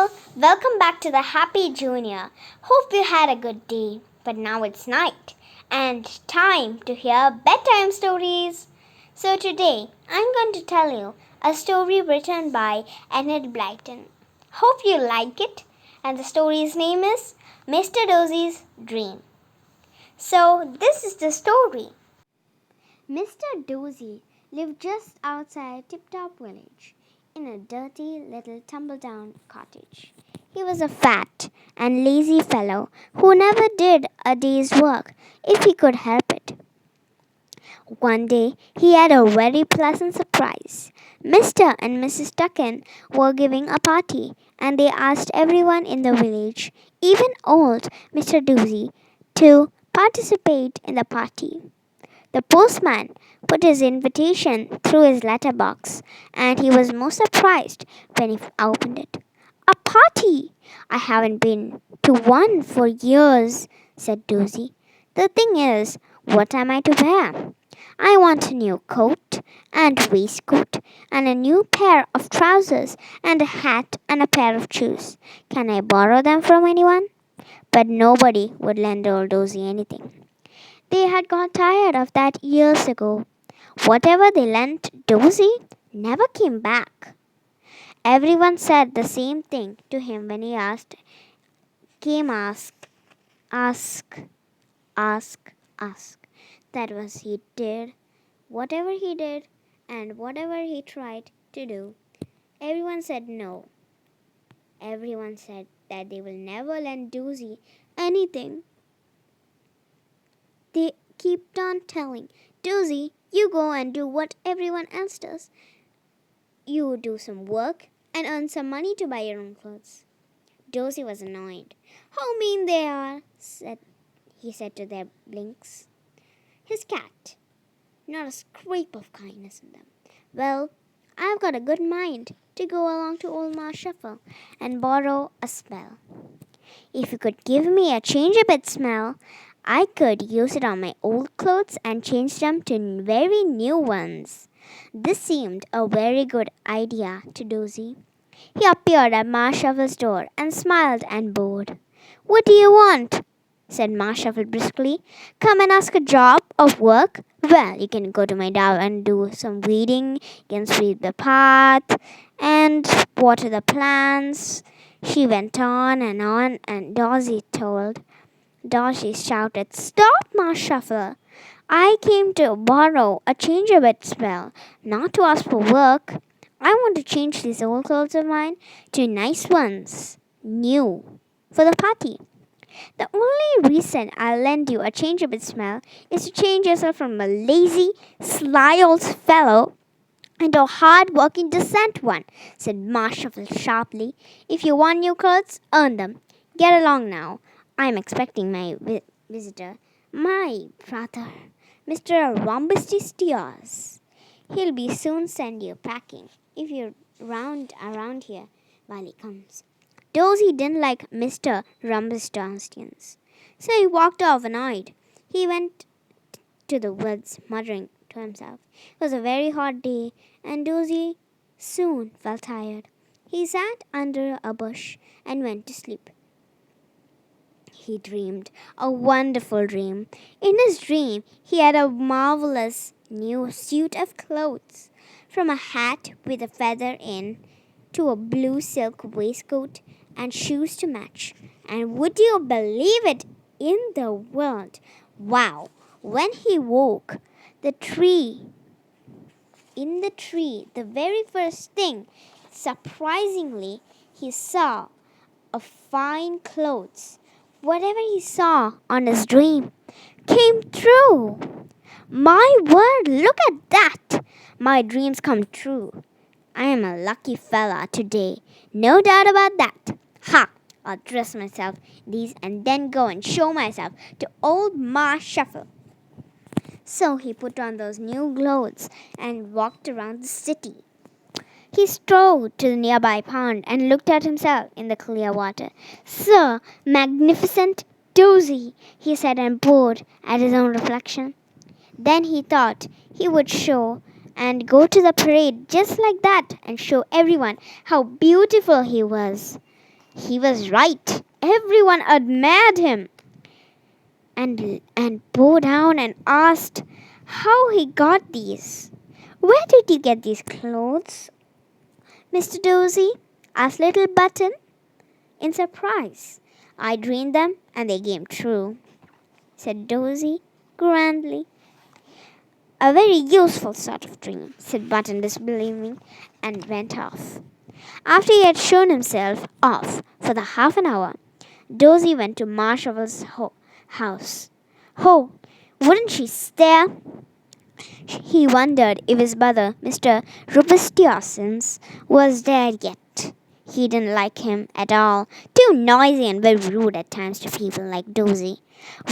all, welcome back to the Happy Junior. Hope you had a good day, but now it's night and time to hear bedtime stories. So today I'm going to tell you a story written by Annette Blyton. Hope you like it, and the story's name is Mr. Dozie's Dream. So this is the story. Mr. Dozie lived just outside Tip Top Village, in a dirty little tumble-down cottage. He was a fat and lazy fellow who never did a day's work if he could help it. One day he had a very pleasant surprise. Mr. and Mrs. Tucken were giving a party, and they asked everyone in the village, even old Mr. Dozie, to participate in the party. The postman put his invitation through his letterbox, and he was most surprised when he opened it. "A party! I haven't been to one for years," said Dozie. "The thing is, what am I to wear? I want a new coat and waistcoat, and a new pair of trousers, and a hat and a pair of shoes. Can I borrow them from anyone?" But nobody would lend old Dozie anything. They had got tired of that years ago. Whatever they lent Dozie never came back. Everyone said the same thing to him when he asked, ask. That was he did, whatever he did, and whatever he tried to do. Everyone said no. Everyone said that they will never lend Dozie anything. They kept on telling, "Dozie, you go and do what everyone else does. You do some work and earn some money to buy your own clothes." Dozie was annoyed. "How mean they are," he said to their blinks. His cat, not a scrap of kindness in them. "Well, I've got a good mind to go along to old Ma Shuffle and borrow a spell. If you could give me a change-a-bit spell, I could use it on my old clothes and change them to very new ones." This seemed a very good idea to Dozie. He appeared at Ma Shuffle's door and smiled and bowed. "What do you want?" said Ma Shuffle briskly. "Come and ask a job of work? Well, you can go to my dove and do some weeding. You can sweep the path and water the plants." She went on, and Dozie shouted, "Stop, Ma Shuffle! I came to borrow a change-a-bit spell, not to ask for work. I want to change these old clothes of mine to nice ones, new, for the party. The only reason I'll lend you a change-a-bit spell is to change yourself from a lazy, sly old fellow into a hard-working, decent one," said Ma Shuffle sharply. "If you want new clothes, earn them. Get along now. I'm expecting my visitor, my brother, Mr. Rumpelstiltskin. He'll be soon send you packing if you're around here while he comes." Dozie didn't like Mr. Rumpelstiltskin, so he walked off annoyed. He went to the woods, muttering to himself. It was a very hot day, and Dozie soon felt tired. He sat under a bush and went to sleep. He dreamed a wonderful dream. In his dream, he had a marvelous new suit of clothes, from a hat with a feather in to a blue silk waistcoat and shoes to match. And would you believe it, in the world? Wow! When he woke, the very first thing, surprisingly, he saw a fine clothes. Whatever he saw on his dream came true. My word, look at that! My dreams come true. I am a lucky fella today, no doubt about that. Ha! I'll dress myself these and then go and show myself to old Ma Shuffle." So he put on those new clothes and walked around the city. He strode to the nearby pond and looked at himself in the clear water. "Sir, magnificent Dozie," he said, and bored at his own reflection. Then he thought he would go to the parade just like that and show everyone how beautiful he was. He was right. Everyone admired him and bowed down and asked how he got these. Where did you get these clothes, Mr. Dozy? Asked Little Button in surprise. I dreamed them and they came true, said Dozy grandly. A very useful sort of dream, said Button disbelieving, and went off. After he had shown himself off for the half an hour, Dozy went to Marshal's house. Oh, wouldn't she stare? He wondered if his brother, Mr. Rubistiasis, was there yet. He didn't like him at all, too noisy and very rude at times to people like Dozy.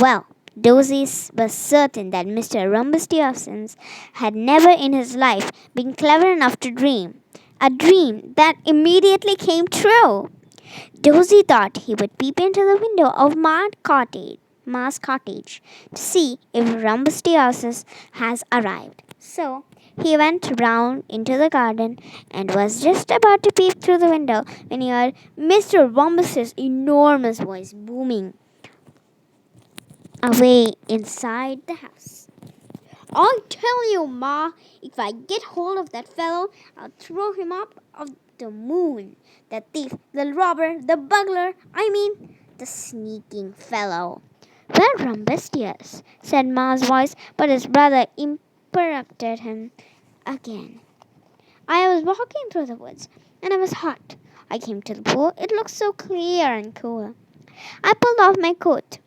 Well, Dozy was certain that Mr. Rubistiasis had never in his life been clever enough to dream. A dream that immediately came true. Dozy thought he would peep into the window of Ma's cottage to see if Rubistiasis has arrived. So he went round into the garden and was just about to peep through the window when he heard Mr. Rumpus's enormous voice booming away inside the house. I tell you, Ma, if I get hold of that fellow, I'll throw him up of the moon. The thief, the robber, the burglar, the sneaking fellow. Well, Rumbustius, said Ma's voice, but his brother interrupted him again. I was walking through the woods, and it was hot. I came to the pool. It looked so clear and cool. I pulled off my coat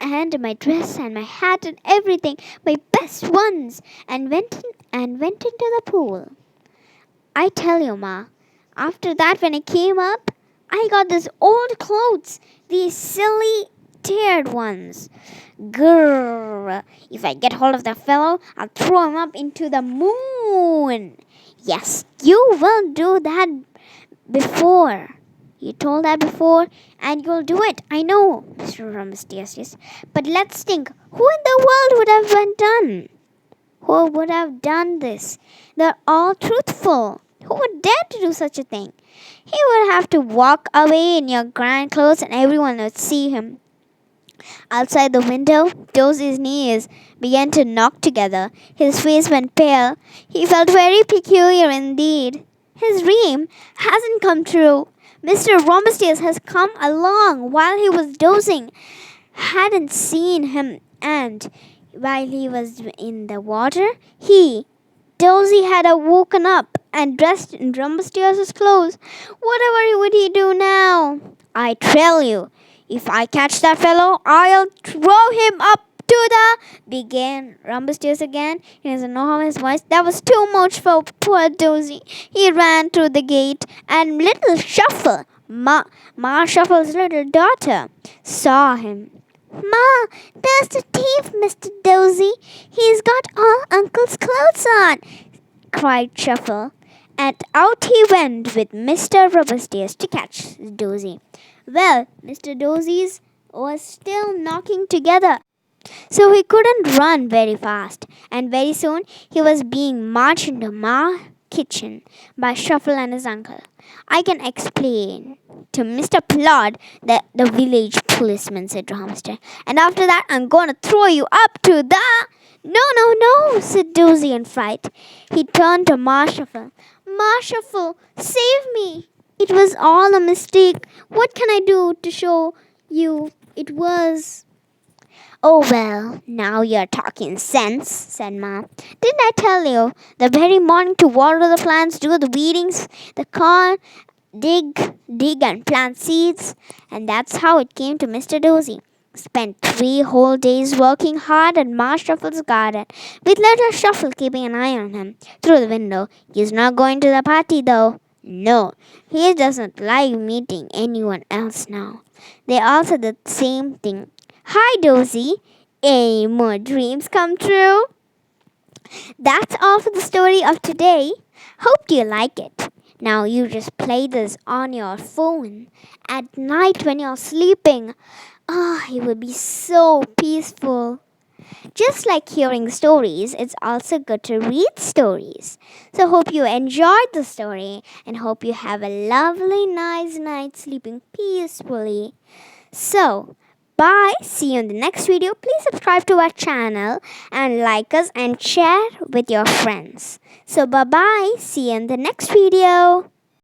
and my dress and my hat and everything, my best ones, and went into the pool. I tell you, Ma, after that when I came up, I got these old clothes, these silly teared ones. Grrr! If I get hold of that fellow, I'll throw him up into the moon. Yes, you will do that before. You told that before, and you'll do it. I know, Mr. Rumpelstiltskin. But let's think, who in the world would have done? Who would have done this? They're all truthful. Who would dare to do such a thing? He would have to walk away in your grand clothes, and everyone would see him. Outside the window, Dozy's knees began to knock together. His face went pale. He felt very peculiar indeed. His dream hasn't come true. Mr. Rumpelstiltskin has come along while he was dozing, hadn't seen him, and while he was in the water, Dozy, had woken up and dressed in Rumpelstiltskin's clothes. Whatever would he do now? I tell you, if I catch that fellow, I'll throw him up to the... began Rumpelstiltskin again in his enormous voice. That was too much for poor Dozy. He ran through the gate, and little Shuffle, Ma Shuffle's little daughter, saw him. Ma, there's the thief, Mr. Dozy. He's got all Uncle's clothes on, cried Shuffle. And out he went with Mr. Rumpelstiltskin to catch Dozy. Well, Mr. Dozy's was still knocking together, so he couldn't run very fast, and very soon he was being marched into Ma's kitchen by Shuffle and his uncle. I can explain to Mr. Plod, the village policeman, said Hamster, and after that I'm going to throw you up to the... No, said Dozy in fright. He turned to Ma Shuffle. Ma Shuffle, save me! It was all a mistake. What can I do to show you it was... Oh, well, now you're talking sense, said Ma. Didn't I tell you, the very morning to water the plants, do the weedings, the corn, dig and plant seeds? And that's how it came to Mr. Dozy. Spent 3 whole days working hard at Ma Shuffle's garden, with little Shuffle keeping an eye on him through the window. He's not going to the party, though. No, he doesn't like meeting anyone else now. They all said the same thing. Hi, Dozy. Any more dreams come true? That's all for the story of today. Hope you like it. Now you just play this on your phone at night when you're sleeping. It would be so peaceful. Just like hearing stories, it's also good to read stories. So, hope you enjoyed the story and hope you have a lovely, nice night sleeping peacefully. So, bye. See you in the next video. Please subscribe to our channel and like us and share with your friends. So, bye bye. See you in the next video.